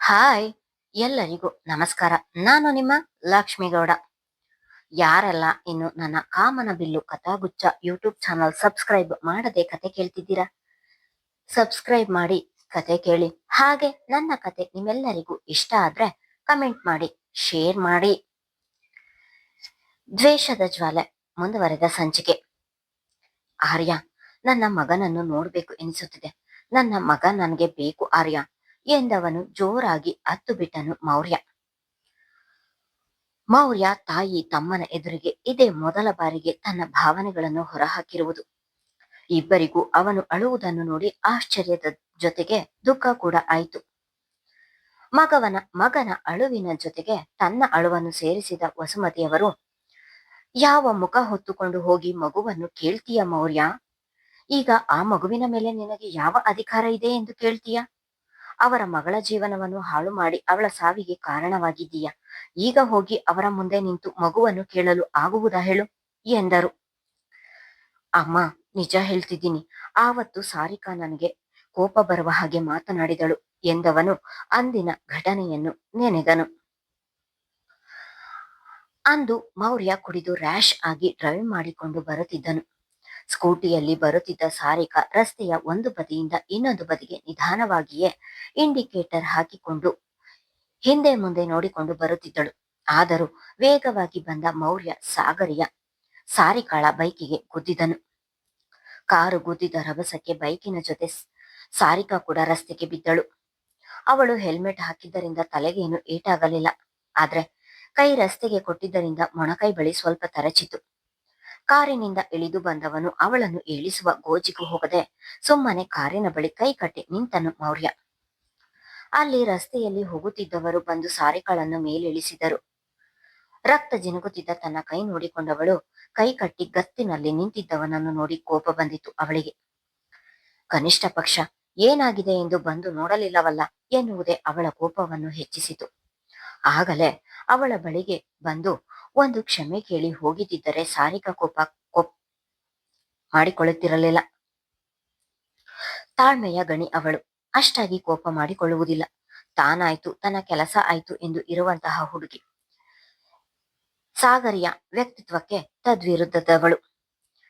Hi, ಎಲ್ಲರಿಗೂ ನಮಸ್ಕಾರ. ನಾನು ನಿಮ್ಮ ಲಕ್ಷ್ಮೀಗೌಡ. ಯಾರೆಲ್ಲ ಇನ್ನು ನನ್ನ ಕಾಮನ ಬಿಲ್ಲು ಕಥಾಗುಚ್ಛ ಯೂಟ್ಯೂಬ್ ಚಾನಲ್ ಸಬ್ಸ್ಕ್ರೈಬ್ ಮಾಡದೆ ಕತೆ ಕೇಳ್ತಿದ್ದೀರಾ? ಸಬ್ಸ್ಕ್ರೈಬ್ ಮಾಡಿ ಕತೆ ಕೇಳಿ. ಹಾಗೆ ನನ್ನ ಕತೆ ನಿಮ್ಮೆಲ್ಲರಿಗೂ ಇಷ್ಟ ಆದ್ರೆ ಕಮೆಂಟ್ ಮಾಡಿ, ಶೇರ್ ಮಾಡಿ. ದ್ವೇಷದ ಜ್ವಾಲೆ ಮುಂದುವರೆದ ಸಂಚಿಕೆ. ಆರ್ಯ, ನನ್ನ ಮಗನನ್ನು ನೋಡ್ಬೇಕು ಎನಿಸುತ್ತಿದೆ. ನನ್ನ ಮಗ ನನಗೆ ಬೇಕು ಆರ್ಯ ಎಂದವನು ಜೋರಾಗಿ ಹತ್ತು ಬಿಟ್ಟನು ಮೌರ್ಯ. ಮೌರ್ಯ ತಾಯಿ ತಮ್ಮನ ಎದುರಿಗೆ ಇದೇ ಮೊದಲ ಬಾರಿಗೆ ತನ್ನ ಭಾವನೆಗಳನ್ನು ಹೊರಹಾಕಿರುವುದು. ಇಬ್ಬರಿಗೂ ಅವನು ಅಳುವುದನ್ನು ನೋಡಿ ಆಶ್ಚರ್ಯದ ಜೊತೆಗೆ ದುಃಖ ಕೂಡ ಆಯಿತು. ಮಗನ ಅಳುವಿನ ಜೊತೆಗೆ ತನ್ನ ಅಳುವನ್ನು ಸೇರಿಸಿದ ವಸುಮತಿಯವರು, ಯಾವ ಮುಖ ಹೊತ್ತುಕೊಂಡು ಹೋಗಿ ಮಗುವನ್ನು ಕೇಳ್ತೀಯ ಮೌರ್ಯ? ಈಗ ಆ ಮಗುವಿನ ಮೇಲೆ ನಿನಗೆ ಯಾವ ಅಧಿಕಾರ ಇದೆ ಎಂದು ಕೇಳ್ತೀಯ? ಅವರ ಮಗಳ ಜೀವನವನ್ನು ಹಾಳು ಮಾಡಿ ಅವಳ ಸಾವಿಗೆ ಕಾರಣವಾಗಿದ್ದೀಯ. ಈಗ ಹೋಗಿ ಅವರ ಮುಂದೆ ನಿಂತು ಮಗುವನ್ನು ಕೇಳಲು ಆಗುವುದಾ ಹೇಳು ಎಂದರು. ಅಮ್ಮ, ನಿಜ ಹೇಳ್ತಿದ್ದೀನಿ. ಆವತ್ತು ಸಾರಿಕಾ ನನಗೆ ಕೋಪ ಬರುವ ಹಾಗೆ ಮಾತನಾಡಿದಳು ಎಂದವನು ಅಂದಿನ ಘಟನೆಯನ್ನು ನೆನೆದನು. ಅಂದು ಮೌರ್ಯ ಕುಡಿದು ರ್ಯಾಶ್ ಆಗಿ ಡ್ರೈವ್ ಮಾಡಿಕೊಂಡು ಬರುತ್ತಿದ್ದನು. ಸ್ಕೂಟಿಯಲ್ಲಿ ಬರುತ್ತಿದ್ದ ಸಾರಿಕಾ ರಸ್ತೆಯ ಒಂದು ಬದಿಯಿಂದ ಇನ್ನೊಂದು ಬದಿಗೆ ನಿಧಾನವಾಗಿಯೇ ಇಂಡಿಕೇಟರ್ ಹಾಕಿಕೊಂಡು ಹಿಂದೆ ಮುಂದೆ ನೋಡಿಕೊಂಡು ಬರುತ್ತಿದ್ದಳು. ಆದರೂ ವೇಗವಾಗಿ ಬಂದ ಮೌರ್ಯ ಸಾರಿಕಾಳ ಬೈಕಿಗೆ ಗುದ್ದಿದನು. ಕಾರು ಗುದ್ದಿದ ರಭಸಕ್ಕೆ ಬೈಕಿನ ಜೊತೆ ಸಾರಿಕಾ ಕೂಡ ರಸ್ತೆಗೆ ಬಿದ್ದಳು. ಅವಳು ಹೆಲ್ಮೆಟ್ ಹಾಕಿದ್ದರಿಂದ ತಲೆಗೇನು ಏಟಾಗಲಿಲ್ಲ. ಆದ್ರೆ ಕೈ ರಸ್ತೆಗೆ ಕೊಟ್ಟಿದ್ದರಿಂದ ಮೊಣಕೈ ಬಳಿ ಸ್ವಲ್ಪ ತರಚಿತು. ಕಾರಿನಿಂದ ಇಳಿದು ಬಂದವನು ಅವಳನ್ನು ಇಳಿಸುವ ಗೋಜಿಗೂ ಹೋಗದೆ ಸುಮ್ಮನೆ ಕಾರಿನ ಬಳಿ ಕೈ ಕಟ್ಟಿ ನಿಂತನು ಮೌರ್ಯ. ಅಲ್ಲಿ ರಸ್ತೆಯಲ್ಲಿ ಹೋಗುತ್ತಿದ್ದವರು ಬಂದು ಸಾರಿಕಾಳನ್ನು ಮೇಲಿಳಿಸಿದರು. ರಕ್ತ ಜಿನುಗುತ್ತಿದ್ದ ತನ್ನ ಕೈ ನೋಡಿಕೊಂಡವಳು ಕೈ ಕಟ್ಟಿ ಗತ್ತಿನಲ್ಲಿ ನಿಂತಿದ್ದವನನ್ನು ನೋಡಿ ಕೋಪ ಬಂದಿತು ಅವಳಿಗೆ. ಕನಿಷ್ಠ ಪಕ್ಷ ಏನಾಗಿದೆ ಎಂದು ಬಂದು ನೋಡಲಿಲ್ಲವಲ್ಲ ಎನ್ನುವುದೇ ಅವಳ ಕೋಪವನ್ನು ಹೆಚ್ಚಿಸಿತು. ಆಗಲೇ ಅವಳ ಬಳಿಗೆ ಬಂದು ಒಂದು ಕ್ಷಮೆ ಕೇಳಿ ಹೋಗಿದ್ದರೆ ಸಾರಿಕಾ ಕೋಪ ಮಾಡಿಕೊಳ್ಳುತ್ತಿರಲಿಲ್ಲ. ತಾಳ್ಮೆಯ ಗಣಿ ಅವಳು. ಅಷ್ಟಾಗಿ ಕೋಪ ಮಾಡಿಕೊಳ್ಳುವುದಿಲ್ಲ. ತಾನಾಯ್ತು, ತನ್ನ ಕೆಲಸ ಆಯ್ತು ಎಂದು ಇರುವಂತಹ ಹುಡುಗಿ. ಸಾಗರಿಯ ವ್ಯಕ್ತಿತ್ವಕ್ಕೆ ತದ್ವಿರುದ್ಧದವಳು.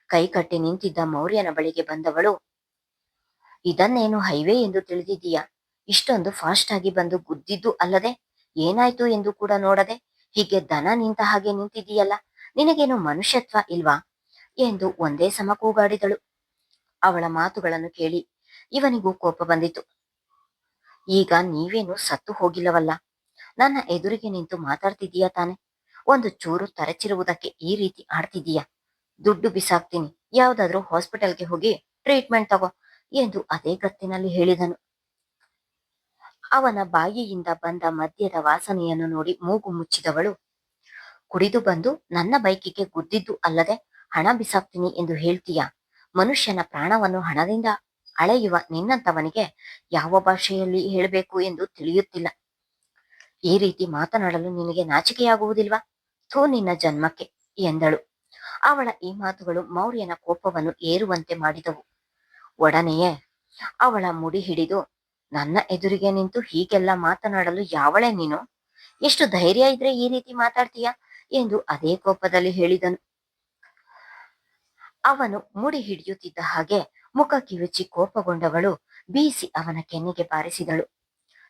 ಕೈ ಕಟ್ಟಿ ನಿಂತಿದ್ದ ಮೌರ್ಯನ ಬಳಿಗೆ ಬಂದವಳು, ಇದನ್ನೇನು ಹೈವೇ ಎಂದು ತಿಳಿದಿದ್ದೀಯಾ? ಇಷ್ಟೊಂದು ಫಾಸ್ಟ್ ಆಗಿ ಬಂದು ಗುದ್ದಿದ್ದು ಅಲ್ಲದೆ ಏನಾಯ್ತು ಎಂದು ಕೂಡ ನೋಡದೆ ಹೀಗೆ ದನ ನಿಂತ ಹಾಗೆ ನಿಂತಿದ್ದೀಯಲ್ಲ, ನಿನಗೇನು ಮನುಷ್ಯತ್ವ ಇಲ್ವಾ ಎಂದು ಒಂದೇ ಸಮ ಕೂಗಾಡಿದಳು. ಅವಳ ಮಾತುಗಳನ್ನು ಕೇಳಿ ಇವನಿಗೂ ಕೋಪ ಬಂದಿತು. ಈಗ ನೀವೇನು ಸತ್ತು ಹೋಗಿಲ್ಲವಲ್ಲ, ನನ್ನ ಎದುರಿಗೆ ನಿಂತು ಮಾತಾಡ್ತಿದ್ದೀಯಾ ತಾನೆ? ಒಂದು ಚೂರು ತರಚಿರುವುದಕ್ಕೆ ಈ ರೀತಿ ಆಡ್ತಿದ್ದೀಯಾ? ದುಡ್ಡು ಬಿಸಾಕ್ತೀನಿ, ಯಾವ್ದಾದ್ರೂ ಹಾಸ್ಪಿಟಲ್ಗೆ ಹೋಗಿ ಟ್ರೀಟ್ಮೆಂಟ್ ತಗೋ ಎಂದು ಅದೇ ಗತ್ತಿನಲ್ಲಿ ಹೇಳಿದನು. ಅವನ ಬಾಯಿಯಿಂದ ಬಂದ ಮದ್ಯದ ವಾಸನೆಯನ್ನು ನೋಡಿ ಮೂಗು ಮುಚ್ಚಿದವಳು, ಕುಡಿದು ಬಂದು ನನ್ನ ಬೈಕಿಗೆ ಗುದ್ದಿದ್ದು ಅಲ್ಲದೆ ಹಣ ಬಿಸಾಕ್ತೀನಿ ಎಂದು ಹೇಳ್ತೀಯಾ? ಮನುಷ್ಯನ ಪ್ರಾಣವನ್ನು ಹಣದಿಂದ ಅಳೆಯುವ ನಿನ್ನಂತವನಿಗೆ ಯಾವ ಭಾಷೆಯಲ್ಲಿ ಹೇಳಬೇಕು ಎಂದು ತಿಳಿಯುತ್ತಿಲ್ಲ. ಈ ರೀತಿ ಮಾತನಾಡಲು ನಿನಗೆ ನಾಚಿಕೆಯಾಗುವುದಿಲ್ವಾ? ಥೂ ನಿನ್ನ ಜನ್ಮಕ್ಕೆ ಎಂದಳು. ಅವಳ ಈ ಮಾತುಗಳು ಮೌರ್ಯನ ಕೋಪವನ್ನು ಏರುವಂತೆ ಮಾಡಿದವು. ಒಡನೆಯೇ ಅವಳ ಮುಡಿ ಹಿಡಿದು, ನನ್ನ ಎದುರಿಗೆ ನಿಂತು ಹೀಗೆಲ್ಲ ಮಾತನಾಡಲು ಯಾವಳೆ ನೀನು? ಎಷ್ಟು ಧೈರ್ಯ ಇದ್ರೆ ಈ ರೀತಿ ಮಾತಾಡ್ತೀಯ ಎಂದು ಅದೇ ಕೋಪದಲ್ಲಿ ಹೇಳಿದನು. ಅವನು ಮುಡಿ ಹಿಡಿಯುತ್ತಿದ್ದ ಹಾಗೆ ಮುಖ ಕಿವುಚಿ ಕೋಪಗೊಂಡವಳು ಬೀಸಿ ಅವನ ಕೆನ್ನೆಗೆ ಬಾರಿಸಿದಳು.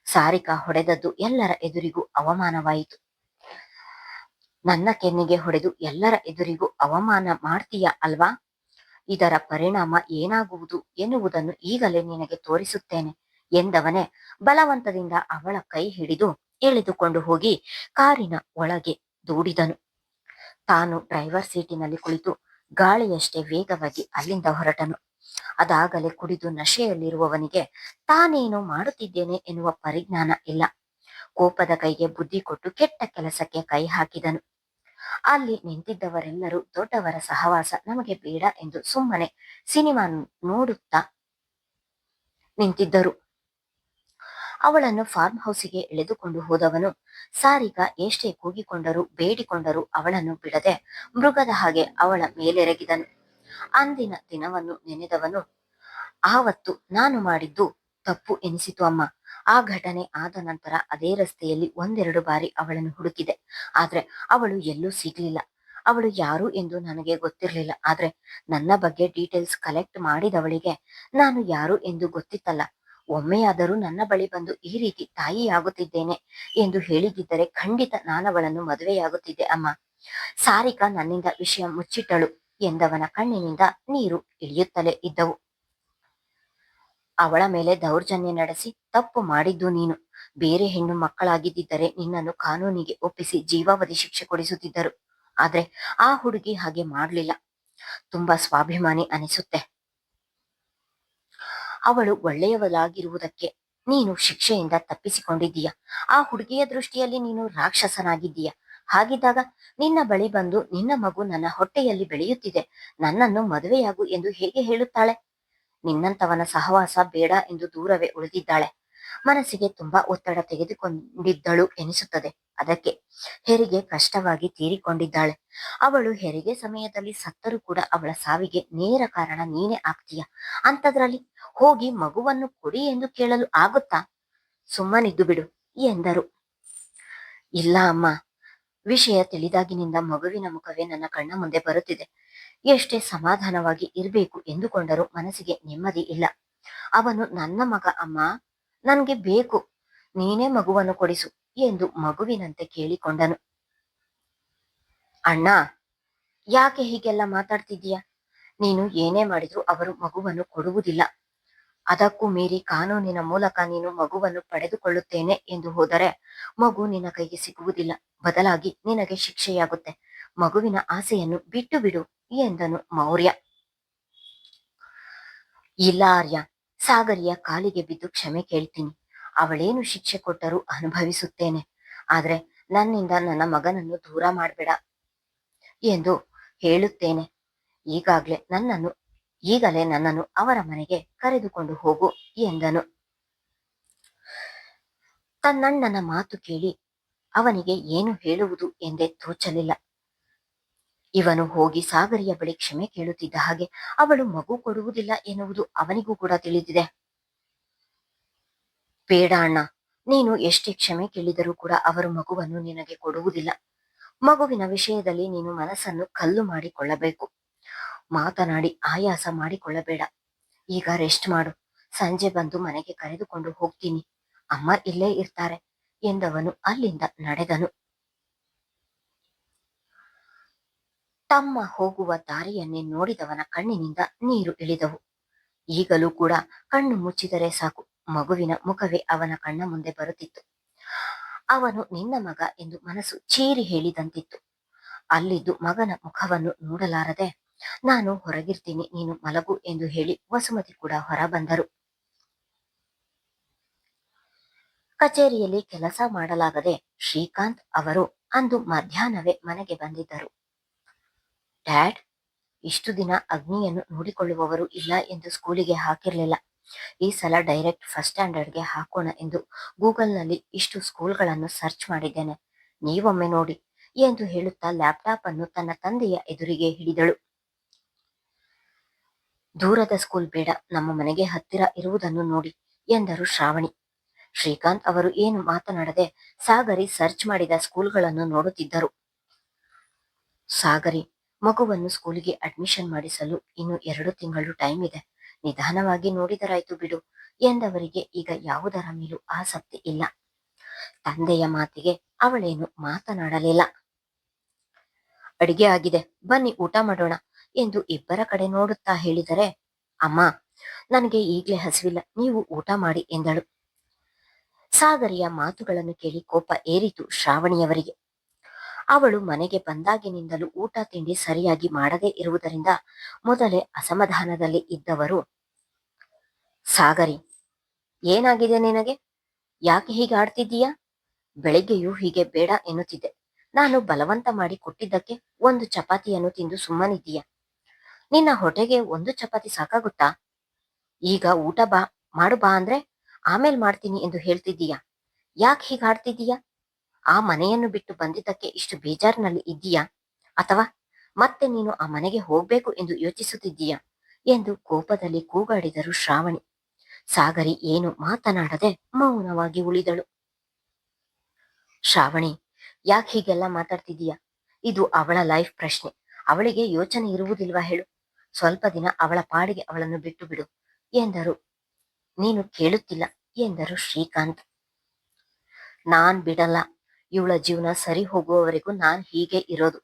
ಸಾರಿಕಾ ಹೊಡೆದದ್ದು ಎಲ್ಲರ ಎದುರಿಗೂ ಅವಮಾನವಾಯಿತು. ನನ್ನ ಕೆನ್ನೆಗೆ ಹೊಡೆದು ಎಲ್ಲರ ಎದುರಿಗೂ ಅವಮಾನ ಮಾಡ್ತೀಯ ಅಲ್ವಾ? ಇದರ ಪರಿಣಾಮ ಏನಾಗುವುದು ಎನ್ನುವುದನ್ನು ಈಗಲೇ ನಿನಗೆ ತೋರಿಸುತ್ತೇನೆ ಎಂದವನೇ ಬಲವಂತದಿಂದ ಅವಳ ಕೈ ಹಿಡಿದು ಎಳೆದುಕೊಂಡು ಹೋಗಿ ಕಾರಿನ ಒಳಗೆ ದೂಡಿದನು. ತಾನು ಡ್ರೈವರ್ ಸೀಟಿನಲ್ಲಿ ಕುಳಿತು ಗಾಳಿಯಷ್ಟೇ ವೇಗವಾಗಿ ಅಲ್ಲಿಂದ ಹೊರಟನು. ಅದಾಗಲೇ ಕುಡಿದು ನಶೆಯಲ್ಲಿರುವವನಿಗೆ ತಾನೇನು ಮಾಡುತ್ತಿದ್ದೇನೆ ಎನ್ನುವ ಪರಿಜ್ಞಾನ ಇಲ್ಲ. ಕೋಪದ ಕೈಗೆ ಬುದ್ಧಿ ಕೊಟ್ಟು ಕೆಟ್ಟ ಕೆಲಸಕ್ಕೆ ಕೈ ಹಾಕಿದನು. ಅಲ್ಲಿ ನಿಂತಿದ್ದವರೆಲ್ಲರೂ ದೊಡ್ಡವರ ಸಹವಾಸ ನಮಗೆ ಬೇಡ ಎಂದು ಸುಮ್ಮನೆ ಸಿನಿಮಾ ನೋಡುತ್ತಾ ನಿಂತಿದ್ದರು. ಅವಳನ್ನು ಫಾರ್ಮ್ ಹೌಸಿಗೆ ಎಳೆದುಕೊಂಡು ಹೋದವನು ಸಾರಿಕಾ ಎಷ್ಟೇ ಕೂಗಿಕೊಂಡರೂ ಬೇಡಿಕೊಂಡರೂ ಅವಳನ್ನು ಬಿಡದೆ ಮೃಗದ ಹಾಗೆ ಅವಳ ಮೇಲೆರಗಿದನು. ಅಂದಿನ ದಿನವನ್ನು ನೆನೆದವನು, ಆವತ್ತು ನಾನು ಮಾಡಿದ್ದು ತಪ್ಪು ಎನಿಸಿತು ಅಮ್ಮ. ಆ ಘಟನೆ ಆದ ನಂತರ ಅದೇ ರಸ್ತೆಯಲ್ಲಿ ಒಂದೆರಡು ಬಾರಿ ಅವಳನ್ನು ಹುಡುಕಿದೆ. ಆದ್ರೆ ಅವಳು ಎಲ್ಲೂ ಸಿಗ್ಲಿಲ್ಲ. ಅವಳು ಯಾರು ಎಂದು ನನಗೆ ಗೊತ್ತಿರಲಿಲ್ಲ. ಆದ್ರೆ ನನ್ನ ಬಗ್ಗೆ ಡೀಟೇಲ್ಸ್ ಕಲೆಕ್ಟ್ ಮಾಡಿದವಳಿಗೆ ನಾನು ಯಾರು ಎಂದು ಗೊತ್ತಿತ್ತಲ್ಲ. ಒಮ್ಮೆಯಾದರೂ ನನ್ನ ಬಳಿ ಬಂದು ಈ ರೀತಿ ತಾಯಿಯಾಗುತ್ತಿದ್ದೇನೆ ಎಂದು ಹೇಳಿದ್ದರೆ ಖಂಡಿತ ನಾನವಳನ್ನು ಮದುವೆಯಾಗುತ್ತಿದ್ದೆ ಅಮ್ಮ. ಸಾರಿಕಾ ನನ್ನಿಂದ ವಿಷಯ ಮುಚ್ಚಿಟ್ಟಳು ಎಂದವನ ಕಣ್ಣಿನಿಂದ ನೀರು ಇಳಿಯುತ್ತಲೇ ಇದ್ದವು. ಅವಳ ಮೇಲೆ ದೌರ್ಜನ್ಯ ನಡೆಸಿ ತಪ್ಪು ಮಾಡಿದ್ದು ನೀನು. ಬೇರೆ ಹೆಣ್ಣು ಮಕ್ಕಳಾಗಿದ್ದರೆ ನಿನ್ನನ್ನು ಕಾನೂನಿಗೆ ಒಪ್ಪಿಸಿ ಜೀವಾವಧಿ ಶಿಕ್ಷೆ ಕೊಡಿಸುತ್ತಿದ್ದರು. ಆದ್ರೆ ಆ ಹುಡುಗಿ ಹಾಗೆ ಮಾಡ್ಲಿಲ್ಲ. ತುಂಬಾ ಸ್ವಾಭಿಮಾನಿ ಅನಿಸುತ್ತೆ. ಅವಳು ಒಳ್ಳೆಯವಳಾಗಿರುವುದಕ್ಕೆ ನೀನು ಶಿಕ್ಷೆಯಿಂದ ತಪ್ಪಿಸಿಕೊಂಡಿದ್ದೀಯ. ಆ ಹುಡುಗಿಯ ದೃಷ್ಟಿಯಲ್ಲಿ ನೀನು ರಾಕ್ಷಸನಾಗಿದ್ದೀಯ. ಹಾಗಿದ್ದಾಗ ನಿನ್ನ ಬಳಿ ಬಂದು ನಿನ್ನ ಮಗು ನನ್ನ ಹೊಟ್ಟೆಯಲ್ಲಿ ಬೆಳೆಯುತ್ತಿದೆ, ನನ್ನನ್ನು ಮದುವೆಯಾಗು ಎಂದು ಹೇಗೆ ಹೇಳುತ್ತಾಳೆ? ನಿನ್ನಂತವನ ಸಹವಾಸ ಬೇಡ ಎಂದು ದೂರವೇ ಉಳಿದಿದ್ದಾಳೆ. ಮನಸ್ಸಿಗೆ ತುಂಬಾ ಒತ್ತಡ ತೆಗೆದುಕೊಂಡಿದ್ದಳು ಎನಿಸುತ್ತದೆ. ಅದಕ್ಕೆ ಹೆರಿಗೆ ಕಷ್ಟವಾಗಿ ತೀರಿಕೊಂಡಿದ್ದಾಳೆ. ಅವಳು ಹೆರಿಗೆ ಸಮಯದಲ್ಲಿ ಸತ್ತರೂ ಕೂಡ ಅವಳ ಸಾವಿಗೆ ನೇರ ಕಾರಣ ನೀನೇ ಆಗ್ತೀಯ. ಅಂಥದ್ರಲ್ಲಿ ಹೋಗಿ ಮಗುವನ್ನು ಕೊಡಿ ಎಂದು ಕೇಳಲು ಆಗುತ್ತಾ? ಸುಮ್ಮನಿದ್ದು ಬಿಡು ಎಂದರು. ಇಲ್ಲ ಅಮ್ಮ, ವಿಷಯ ತಿಳಿದಾಗಿನಿಂದ ಮಗುವಿನ ಮುಖವೇ ನನ್ನ ಕಣ್ಣ ಮುಂದೆ ಬರುತ್ತಿದೆ. ಎಷ್ಟೇ ಸಮಾಧಾನವಾಗಿ ಇರಬೇಕು ಎಂದುಕೊಂಡರೂ ಮನಸ್ಸಿಗೆ ನೆಮ್ಮದಿ ಇಲ್ಲ. ಅವನು ನನ್ನ ಮಗ ಅಮ್ಮ, ನನ್ಗೆ ಬೇಕು, ನೀನೇ ಮಗುವನ್ನು ಕೊಡಿಸು ಎಂದು ಮಗುವಿನಂತೆ ಕೇಳಿಕೊಂಡನು. ಅಣ್ಣ, ಯಾಕೆ ಹೀಗೆಲ್ಲ ಮಾತಾಡ್ತಿದ್ದೀಯ? ನೀನು ಏನೇ ಮಾಡಿದ್ರೂ ಅವರು ಮಗುವನ್ನು ಕೊಡುವುದಿಲ್ಲ. ಅದಕ್ಕೂ ಮೀರಿ ಕಾನೂನಿನ ಮೂಲಕ ನೀನು ಮಗುವನ್ನು ಪಡೆದುಕೊಳ್ಳುತ್ತೇನೆ ಎಂದು ಹೋದರೆ ಮಗು ನಿನ್ನ ಕೈಗೆ ಸಿಗುವುದಿಲ್ಲ. ಬದಲಾಗಿ ನಿನಗೆ ಶಿಕ್ಷೆಯಾಗುತ್ತೆ. ಮಗುವಿನ ಆಸೆಯನ್ನು ಬಿಟ್ಟು ಬಿಡು ಎಂದನು ಮೌರ್ಯ. ಇಲ್ಲ ಆರ್ಯ, ಸಾಗರಿಯ ಕಾಲಿಗೆ ಬಿದ್ದು ಕ್ಷಮೆ ಕೇಳ್ತೀನಿ. ಅವಳೇನು ಶಿಕ್ಷೆ ಕೊಟ್ಟರೂ ಅನುಭವಿಸುತ್ತೇನೆ. ಆದ್ರೆ ನನ್ನಿಂದ ನನ್ನ ಮಗನನ್ನು ದೂರ ಮಾಡಬೇಡ ಎಂದು ಹೇಳುತ್ತೇನೆ. ಈಗಲೇ ನನ್ನನ್ನು ಅವರ ಮನೆಗೆ ಕರೆದುಕೊಂಡು ಹೋಗು ಎಂದನು. ತನ್ನಣ್ಣನ ಮಾತು ಕೇಳಿ ಅವನಿಗೆ ಏನು ಹೇಳುವುದು ಎಂದೇ ತೋಚಲಿಲ್ಲ. ಇವನು ಹೋಗಿ ಸಾಗರಿಯ ಬಳಿ ಕ್ಷಮೆ ಕೇಳುತ್ತಿದ್ದ ಹಾಗೆ ಅವಳು ಮಗು ಕೊಡುವುದಿಲ್ಲ ಎನ್ನುವುದು ಅವನಿಗೂ ಕೂಡ ತಿಳಿದಿದೆ. ಬೇಡ ಅಣ್ಣ, ನೀನು ಎಷ್ಟೇ ಕ್ಷಮೆ ಕೇಳಿದರೂ ಕೂಡ ಅವರು ಮಗುವನ್ನು ನಿನಗೆ ಕೊಡುವುದಿಲ್ಲ. ಮಗುವಿನ ವಿಷಯದಲ್ಲಿ ನೀನು ಮನಸ್ಸನ್ನು ಕಲ್ಲು ಮಾಡಿಕೊಳ್ಳಬೇಕು. ಮಾತನಾಡಿ ಆಯಾಸ ಮಾಡಿಕೊಳ್ಳಬೇಡ. ಈಗ ರೆಸ್ಟ್ ಮಾಡು. ಸಂಜೆ ಬಂದು ಮನೆಗೆ ಕರೆದುಕೊಂಡು ಹೋಗ್ತೀನಿ. ಅಮ್ಮ ಇಲ್ಲೇ ಇರ್ತಾರೆ ಎಂದವನು ಅಲ್ಲಿಂದ ನಡೆದನು. ತಮ್ಮ ಹೋಗುವ ದಾರಿಯನ್ನೇ ನೋಡಿದವನ ಕಣ್ಣಿನಿಂದ ನೀರು ಇಳಿದವು. ಈಗಲೂ ಕೂಡ ಕಣ್ಣು ಮುಚ್ಚಿದರೆ ಸಾಕು, ಮಗುವಿನ ಮುಖವೇ ಅವನ ಕಣ್ಣ ಮುಂದೆ ಬರುತ್ತಿತ್ತು. ಅವನು ನಿನ್ನ ಮಗ ಎಂದು ಮನಸ್ಸು ಚೀರಿ ಹೇಳಿದಂತಿತ್ತು. ಅಲ್ಲಿದ್ದು ಮಗನ ಮುಖವನ್ನು ನೋಡಲಾರದೆ, ನಾನು ಹೊರಗಿರ್ತೀನಿ, ನೀನು ಮಲಗು ಎಂದು ಹೇಳಿ ವಸುಮತಿ ಕೂಡ ಹೊರ ಬಂದರು. ಕಚೇರಿಯಲ್ಲಿ ಕೆಲಸ ಮಾಡಲಾಗದೆ ಶ್ರೀಕಾಂತ್ ಅವರು ಅಂದು ಮಧ್ಯಾಹ್ನವೇ ಮನೆಗೆ ಬಂದಿದ್ದರು. ಡ್ಯಾಡ್, ಇಷ್ಟು ದಿನ ಅಗ್ನಿಯನ್ನು ನೋಡಿಕೊಳ್ಳುವವರು ಇಲ್ಲ ಎಂದು ಸ್ಕೂಲಿಗೆ ಹಾಕಿರ್ಲಿಲ್ಲ. ಈ ಸಲ ಡೈರೆಕ್ಟ್ ಫಸ್ಟ್ ಸ್ಟ್ಯಾಂಡರ್ಡ್ಗೆ ಹಾಕೋಣ ಎಂದು ಗೂಗಲ್ನಲ್ಲಿ ಇಷ್ಟು ಸ್ಕೂಲ್ಗಳನ್ನು ಸರ್ಚ್ ಮಾಡಿದ್ದೇನೆ. ನೀವೊಮ್ಮೆ ನೋಡಿ ಎಂದು ಹೇಳುತ್ತಾ ಲ್ಯಾಪ್ಟಾಪ್ ಅನ್ನು ತನ್ನ ತಂದೆಯ ಎದುರಿಗೆ ಹಿಡಿದಳು. ದೂರದ ಸ್ಕೂಲ್ ಬೇಡ, ನಮ್ಮ ಮನೆಗೆ ಹತ್ತಿರ ಇರುವುದನ್ನು ನೋಡಿ ಎಂದರು ಶ್ರಾವಣಿ. ಶ್ರೀಕಾಂತ್ ಅವರು ಏನು ಮಾತನಾಡದೆ ಸಾಗರಿ ಸರ್ಚ್ ಮಾಡಿದ ಸ್ಕೂಲ್ಗಳನ್ನು ನೋಡುತ್ತಿದ್ದರು. ಸಾಗರಿ, ಮಗುವನ್ನು ಸ್ಕೂಲಿಗೆ ಅಡ್ಮಿಷನ್ ಮಾಡಿಸಲು ಇನ್ನು 2 ತಿಂಗಳು ಟೈಮ್ ಇದೆ. ನಿಧಾನವಾಗಿ ನೋಡಿದರಾಯ್ತು ಬಿಡು ಎಂದವರಿಗೆ ಈಗ ಯಾವುದರ ಮೇಲೂ ಆಸಕ್ತಿ ಇಲ್ಲ. ತಂದೆಯ ಮಾತಿಗೆ ಅವಳೇನು ಮಾತನಾಡಲಿಲ್ಲ. ಅಡಿಗೆ ಆಗಿದೆ, ಬನ್ನಿ ಊಟ ಮಾಡೋಣ ಎಂದು ಇಬ್ಬರ ಕಡೆ ನೋಡುತ್ತಾ ಹೇಳಿದರೆ, ಅಮ್ಮ, ನನಗೆ ಈಗ್ಲೇ ಹಸಿವಿಲ್ಲ, ನೀವು ಊಟ ಮಾಡಿ ಎಂದಳು. ಸಾಗರಿಯ ಮಾತುಗಳನ್ನು ಕೇಳಿ ಕೋಪ ಏರಿತು ಶ್ರಾವಣಿಯವರಿಗೆ. ಅವಳು ಮನೆಗೆ ಬಂದಾಗಿನಿಂದಲೂ ಊಟ ತಿಂಡಿ ಸರಿಯಾಗಿ ಮಾಡದೇ ಇರುವುದರಿಂದ ಮೊದಲೇ ಅಸಮಾಧಾನದಲ್ಲಿ ಇದ್ದವರು, ಸಾಗರಿ, ಏನಾಗಿದೆ ನಿನಗೆ? ಯಾಕೆ ಹೀಗೆ ಆಡ್ತಿದ್ದೀಯಾ? ಬೆಳಿಗ್ಗೆಯೂ ಹೀಗೆ ಬೇಡ ಎನ್ನುತ್ತಿದ್ದೆ. ನಾನು ಬಲವಂತ ಮಾಡಿ ಕೊಟ್ಟಿದ್ದಕ್ಕೆ 1 ಚಪಾತಿಯನ್ನು ತಿಂದು ಸುಮ್ಮನಿದ್ದೀಯ. ನಿನ್ನ ಹೊಟ್ಟೆಗೆ 1 ಚಪಾತಿ ಸಾಕಾಗುತ್ತಾ? ಈಗ ಊಟ ಮಾಡು ಬಾ ಅಂದ್ರೆ ಆಮೇಲೆ ಮಾಡ್ತೀನಿ ಎಂದು ಹೇಳ್ತಿದ್ದೀಯಾ? ಯಾಕೆ ಹೀಗೆ ಆಡ್ತಿದ್ದೀಯಾ? ಆ ಮನೆಯನ್ನು ಬಿಟ್ಟು ಬಂದಿದ್ದಕ್ಕೆ ಇಷ್ಟು ಬೇಜಾರಿನಲ್ಲಿ ಇದ್ದೀಯಾ? ಅಥವಾ ಮತ್ತೆ ನೀನು ಆ ಮನೆಗೆ ಹೋಗ್ಬೇಕು ಎಂದು ಯೋಚಿಸುತ್ತಿದ್ದೀಯಾ ಎಂದು ಕೋಪದಲ್ಲಿ ಕೂಗಾಡಿದರು ಶ್ರಾವಣಿ. ಸಾಗರಿ ಏನು ಮಾತನಾಡದೆ ಮೌನವಾಗಿ ಉಳಿದಳು. ಶ್ರಾವಣಿ, ಯಾಕೆ ಹೀಗೆಲ್ಲ ಮಾತಾಡ್ತಿದೀಯ? ಇದು ಅವಳ ಲೈಫ್ ಪ್ರಶ್ನೆ. ಅವಳಿಗೆ ಯೋಚನೆ ಇರುವುದಿಲ್ವಾ ಹೇಳು? ಸ್ವಲ್ಪ ದಿನ ಅವಳ ಪಾಡಿಗೆ ಅವಳನ್ನು ಬಿಟ್ಟು ಬಿಡು ಎಂದರು. ನೀನು ಕೇಳುತ್ತಿಲ್ಲ ಎಂದರು ಶ್ರೀಕಾಂತ್. ನಾನ್ ಬಿಡಲ್ಲ. ಇವಳ ಜೀವನ ಸರಿ ಹೋಗುವವರೆಗೂ ನಾನ್ ಹೀಗೆ ಇರೋದು.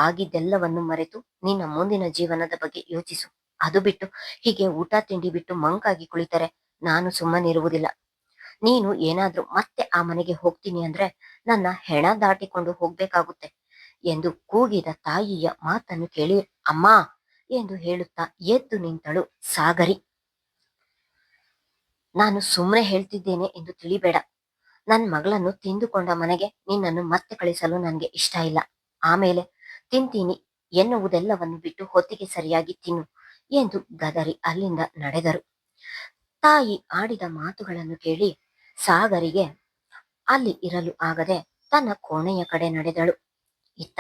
ಆಗಿದ್ದೆಲ್ಲವನ್ನು ಮರೆತು ನಿನ್ನ ಮುಂದಿನ ಜೀವನದ ಬಗ್ಗೆ ಯೋಚಿಸು. ಅದು ಬಿಟ್ಟು ಹೀಗೆ ಊಟ ತಿಂಡಿ ಬಿಟ್ಟು ಮಂಕಾಗಿ ಕುಳಿತರೆ ನಾನು ಸುಮ್ಮನಿರುವುದಿಲ್ಲ. ನೀನು ಏನಾದ್ರೂ ಮತ್ತೆ ಆ ಮನೆಗೆ ಹೋಗ್ತೀನಿ ಅಂದ್ರೆ ನನ್ನ ಹೆಣ ದಾಟಿಕೊಂಡು ಹೋಗ್ಬೇಕಾಗುತ್ತೆ ಎಂದು ಕೂಗಿದ ತಾಯಿಯ ಮಾತನ್ನು ಕೇಳಿ ಅಮ್ಮ ಎಂದು ಹೇಳುತ್ತಾ ಎದ್ದು ನಿಂತಳು ಸಾಗರಿ. ನಾನು ಸುಮ್ಮನೆ ಹೇಳ್ತಿದ್ದೇನೆ ಎಂದು ತಿಳಿಬೇಡ. ನನ್ ಮಗಳನ್ನು ತಿಂದುಕೊಂಡ ಮನೆಗೆ ನಿನ್ನನ್ನು ಮತ್ತೆ ಕಳಿಸಲು ನನಗೆ ಇಷ್ಟ ಇಲ್ಲ. ಆಮೇಲೆ ತಿಂತೀನಿ ಎನ್ನುವುದೆಲ್ಲವನ್ನು ಬಿಟ್ಟು ಹೊತ್ತಿಗೆ ಸರಿಯಾಗಿ ತಿನ್ನು ಎಂದು ಗದರಿ ಅಲ್ಲಿಂದ ನಡೆದರು. ತಾಯಿ ಆಡಿದ ಮಾತುಗಳನ್ನು ಕೇಳಿ ಸಾಗರಿಗೆ ಅಲ್ಲಿ ಇರಲು ಆಗದೆ ತನ್ನ ಕೋಣೆಯ ಕಡೆ ನಡೆದಳು. ಇತ್ತ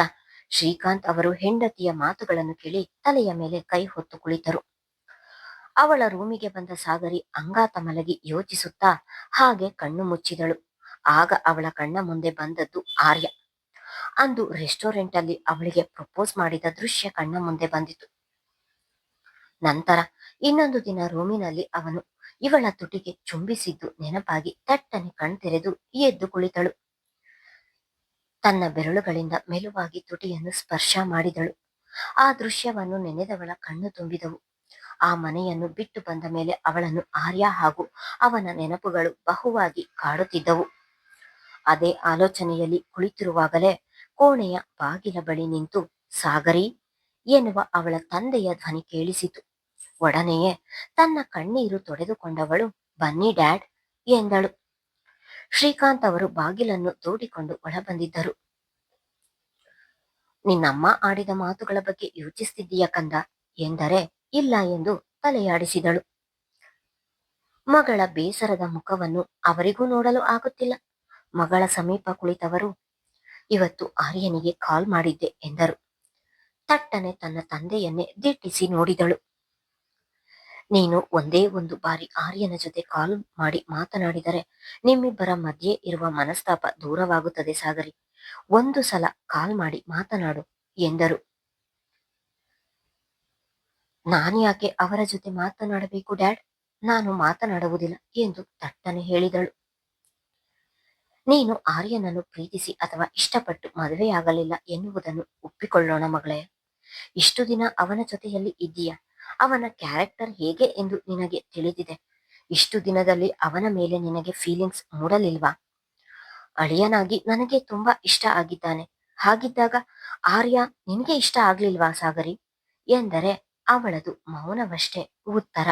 ಶ್ರೀಕಾಂತ್ ಅವರು ಹೆಂಡತಿಯ ಮಾತುಗಳನ್ನು ಕೇಳಿ ತಲೆಯ ಮೇಲೆ ಕೈ ಹೊತ್ತು ಕುಳಿತರು. ಅವಳ ರೂಮಿಗೆ ಬಂದ ಸಾಗರಿ ಅಂಗಾತ ಮಲಗಿ ಯೋಚಿಸುತ್ತಾ ಹಾಗೆ ಕಣ್ಣು ಮುಚ್ಚಿದಳು. ಆಗ ಅವಳ ಕಣ್ಣ ಮುಂದೆ ಬಂದದ್ದು ಆರ್ಯ. ಅಂದು ರೆಸ್ಟೋರೆಂಟ್ ಅಲ್ಲಿ ಅವಳಿಗೆ ಪ್ರಪೋಸ್ ಮಾಡಿದ ದೃಶ್ಯ ಕಣ್ಣ ಮುಂದೆ ಬಂದಿತು. ನಂತರ ಇನ್ನೊಂದು ದಿನ ರೂಮಿನಲ್ಲಿ ಅವನು ಇವಳ ತುಟಿಗೆ ಚುಂಬಿಸಿದ್ದು ನೆನಪಾಗಿ ತಟ್ಟನೆ ಕಣ್ತೆರೆದು ಎದ್ದು ಕುಳಿತಳು. ತನ್ನ ಬೆರಳುಗಳಿಂದ ಮೆಲುವಾಗಿ ತುಟಿಯನ್ನು ಸ್ಪರ್ಶ ಮಾಡಿದಳು. ಆ ದೃಶ್ಯವನ್ನು ನೆನೆದವಳ ಕಣ್ಣು ತುಂಬಿದವು. ಆ ಮನೆಯನ್ನು ಬಿಟ್ಟು ಬಂದ ಮೇಲೆ ಅವಳನ್ನು ಆರ್ಯ ಹಾಗೂ ಅವನ ನೆನಪುಗಳು ಬಹುವಾಗಿ ಕಾಡುತ್ತಿದ್ದವು. ಅದೇ ಆಲೋಚನೆಯಲ್ಲಿ ಕುಳಿತಿರುವಾಗಲೇ ಕೋಣೆಯ ಬಾಗಿಲ ಬಳಿ ನಿಂತು ಸಾಗರಿ ಎನ್ನುವ ಅವಳ ತಂದೆಯ ಧ್ವನಿ ಕೇಳಿಸಿತು. ಒಡನೆಯೇ ತನ್ನ ಕಣ್ಣೀರು ತೊಡೆದುಕೊಂಡವಳು ಬನ್ನಿ ಡ್ಯಾಡ್ ಎಂದಳು. ಶ್ರೀಕಾಂತ್ ಅವರು ಬಾಗಿಲನ್ನು ತೋಡಿಕೊಂಡು ಒಳಬಂದಿದ್ದರು. ನಿನ್ನಮ್ಮ ಆಡಿದ ಮಾತುಗಳ ಬಗ್ಗೆ ಯೋಚಿಸ್ತಿದ್ದೀಯ ಕಂದ ಎಂದರೆ ಇಲ್ಲ ಎಂದು ತಲೆಯಾಡಿಸಿದಳು. ಮಗಳ ಬೇಸರದ ಮುಖವನ್ನು ಅವರಿಗೂ ನೋಡಲು ಆಗುತ್ತಿಲ್ಲ. ಮಗಳ ಸಮೀಪ ಕುಳಿತವರು ಇವತ್ತು ಆರ್ಯನಿಗೆ ಕಾಲ್ ಮಾಡಿದ್ದೆ ಎಂದರು. ತಟ್ಟನೆ ತನ್ನ ತಂದೆಯನ್ನೇ ದಿಟ್ಟಿಸಿ ನೋಡಿದಳು. ನೀನು ಒಂದೇ ಒಂದು ಬಾರಿ ಆರ್ಯನ ಜೊತೆ ಕಾಲ್ ಮಾಡಿ ಮಾತನಾಡಿದರೆ ನಿಮ್ಮಿಬ್ಬರ ಮಧ್ಯೆ ಇರುವ ಮನಸ್ತಾಪ ದೂರವಾಗುತ್ತದೆ ಸಾಗರಿ. ಒಂದು ಸಲ ಕಾಲ್ ಮಾಡಿ ಮಾತನಾಡು ಎಂದರು. ನಾನು ಯಾಕೆ ಅವರ ಜೊತೆ ಮಾತನಾಡಬೇಕು ಡ್ಯಾಡ್? ನಾನು ಮಾತನಾಡುವುದಿಲ್ಲ ಎಂದು ತಟ್ಟನೆ ಹೇಳಿದಳು. ನೀನು ಆರ್ಯನನ್ನು ಪ್ರೀತಿಸಿ ಅಥವಾ ಇಷ್ಟಪಟ್ಟು ಮದುವೆಯಾಗಲಿಲ್ಲ ಎನ್ನುವುದನ್ನು ಒಪ್ಪಿಕೊಳ್ಳೋಣ ಮಗಳೇ. ಇಷ್ಟು ದಿನ ಅವನ ಜೊತೆಯಲ್ಲಿ ಇದ್ದೀಯ. ಅವನ ಕ್ಯಾರೆಕ್ಟರ್ ಹೇಗೆ ಎಂದು ನಿನಗೆ ತಿಳಿದಿದೆ. ಇಷ್ಟು ದಿನದಲ್ಲಿ ಅವನ ಮೇಲೆ ನಿನಗೆ ಫೀಲಿಂಗ್ಸ್ ಮೂಡಲಿಲ್ವಾ? ಅಳಿಯನಾಗಿ ನನಗೆ ತುಂಬಾ ಇಷ್ಟ ಆಗಿದ್ದಾನೆ. ಹಾಗಿದ್ದಾಗ ಆರ್ಯ ನಿನಗೆ ಇಷ್ಟ ಆಗ್ಲಿಲ್ವಾ ಸಾಗರಿ ಎಂದರೆ ಅವಳದು ಮೌನವಷ್ಟೇ ಉತ್ತರ.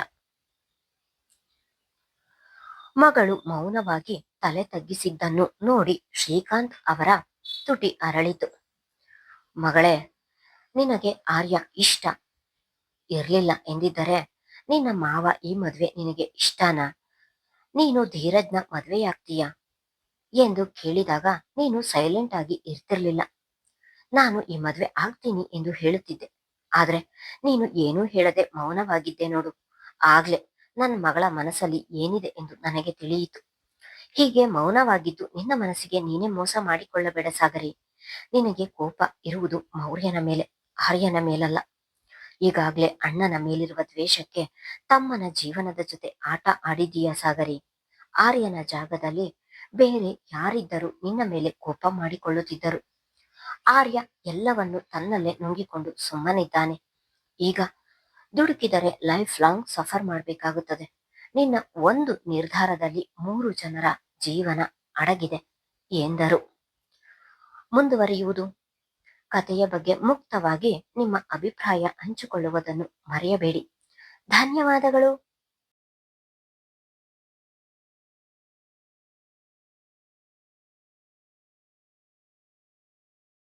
ಮಗಳು ಮೌನವಾಗಿ ತಲೆ ತಗ್ಗಿಸಿದ್ದನ್ನು ನೋಡಿ ಶ್ರೀಕಾಂತ್ ಅವರ ತುಟಿ ಅರಳಿತು. ಮಗಳೇ, ನಿನಗೆ ಆರ್ಯ ಇಷ್ಟ ಇರ್ಲಿಲ್ಲ ಎಂದಿದ್ದರೆ ನಿನ್ನ ಮಾವ ಈ ಮದ್ವೆ ನಿನಗೆ ಇಷ್ಟನಾ? ನೀನು ಧೀರಜ್ನ ಮದ್ವೆಯಾಗ್ತೀಯಾ ಎಂದು ಕೇಳಿದಾಗ ನೀನು ಸೈಲೆಂಟ್ ಆಗಿ ಇರ್ತಿರ್ಲಿಲ್ಲ. ನಾನು ಈ ಮದ್ವೆ ಆಗ್ತೀನಿ ಎಂದು ಹೇಳುತ್ತಿದ್ದೆ. ಆದ್ರೆ ನೀನು ಏನೂ ಹೇಳದೆ ಮೌನವಾಗಿದ್ದೆ ನೋಡು. ಆಗ್ಲೇ ನನ್ನ ಮಗಳ ಮನಸ್ಸಲ್ಲಿ ಏನಿದೆ ಎಂದು ನನಗೆ ತಿಳಿಯಿತು. ಹೀಗೆ ಮೌನವಾಗಿದ್ದು ನಿನ್ನ ಮನಸ್ಸಿಗೆ ನೀನೇ ಮೋಸ ಮಾಡಿಕೊಳ್ಳಬೇಡ ಸಾಗರಿ. ನಿನಗೆ ಕೋಪ ಇರುವುದು ಮೌರ್ಯನ ಮೇಲೆ, ಆರ್ಯನ ಮೇಲಲ್ಲ. ಈಗಾಗ್ಲೇ ಅಣ್ಣನ ಮೇಲಿರುವ ದ್ವೇಷಕ್ಕೆ ತಮ್ಮನ ಜೀವನದ ಜೊತೆ ಆಟ ಆಡಿದೀಯ ಸಾಗರಿ. ಆರ್ಯನ ಜಾಗದಲ್ಲಿ ಬೇರೆ ಯಾರಿದ್ದರೂ ನಿನ್ನ ಮೇಲೆ ಕೋಪ ಮಾಡಿಕೊಳ್ಳುತ್ತಿದ್ದರು. ಆರ್ಯ ಎಲ್ಲವನ್ನು ತನ್ನಲ್ಲೇ ನುಂಗಿಕೊಂಡು ಸುಮ್ಮನಿದ್ದಾನೆ. ಈಗ ದುಡುಕಿದರೆ ಲೈಫ್ ಲಾಂಗ್ ಸಫರ್ ಮಾಡಬೇಕಾಗುತ್ತದೆ. ನಿನ್ನ ಒಂದು ನಿರ್ಧಾರದಲ್ಲಿ 3 ಜನರ ಜೀವನ ಅಡಗಿದೆ ಎಂದರು. ಮುಂದುವರಿಯುವುದು. ಕಥೆಯ ಬಗ್ಗೆ ಮುಕ್ತವಾಗಿ ನಿಮ್ಮ ಅಭಿಪ್ರಾಯ ಹಂಚಿಕೊಳ್ಳುವುದನ್ನು ಮರೆಯಬೇಡಿ. ಧನ್ಯವಾದಗಳು.